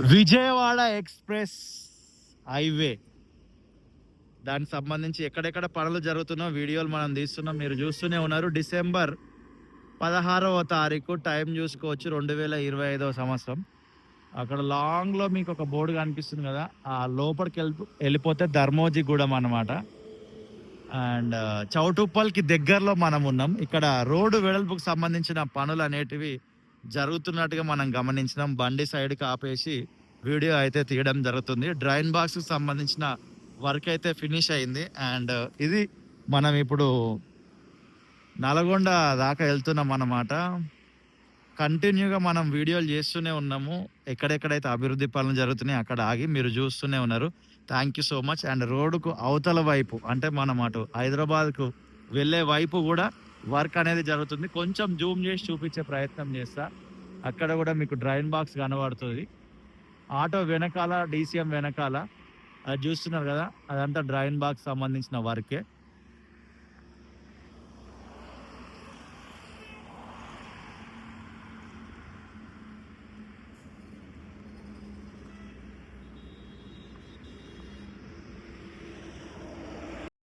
Vijayawada express highway దానికి సంబంధించి ఎక్కడెక్కడ పనులు జరుగుతున్నా వీడియోలు మనం తీస్తున్నాం, మీరు చూస్తూనే ఉన్నారు. డిసెంబర్ 16వ తారీఖు, టైం చూసుకోవచ్చు, 2025 సంవత్సరం. అక్కడ లాంగ్లో మీకు ఒక బోర్డు కనిపిస్తుంది కదా, ఆ లోపలికి వెళ్ళిపోతే ధర్మోజిగూడెం అనమాట. అండ్ చౌటుప్పల్కి దగ్గరలో మనం ఉన్నాం. ఇక్కడ రోడ్డు వెడల్పుకు సంబంధించిన పనులు అనేటివి జరుగుతున్నట్టుగా మనం గమనించినాం. బండి సైడ్కి ఆపేసి వీడియో అయితే తీయడం జరుగుతుంది. డ్రైన్ బాక్స్కి సంబంధించిన వర్క్ అయితే ఫినిష్ అయింది. అండ్ ఇది మనం ఇప్పుడు నల్గొండ దాకా వెళ్తున్నాం అన్నమాట. కంటిన్యూగా మనం వీడియోలు చేస్తూనే ఉన్నాము. ఎక్కడెక్కడైతే అభివృద్ధి పనులు జరుగుతున్నాయి అక్కడ ఆగి మీరు చూస్తూనే ఉన్నారు. Thank you so much. And రోడ్డుకు అవతల వైపు అంటే మనం అటు హైదరాబాద్కు వెళ్ళే వైపు కూడా వర్క్ అనేది జరుగుతుంది. కొంచెం జూమ్ చేసి చూపించే ప్రయత్నం చేస్తా. అక్కడ కూడా మీకు డ్రైన్ బాక్స్ కనబడుతుంది. ఆటో వెనకాల, డీసీఎం వెనకాల అది చూస్తున్నారు కదా, అదంతా డ్రైన్ బాక్స్ సంబంధించిన వర్కే.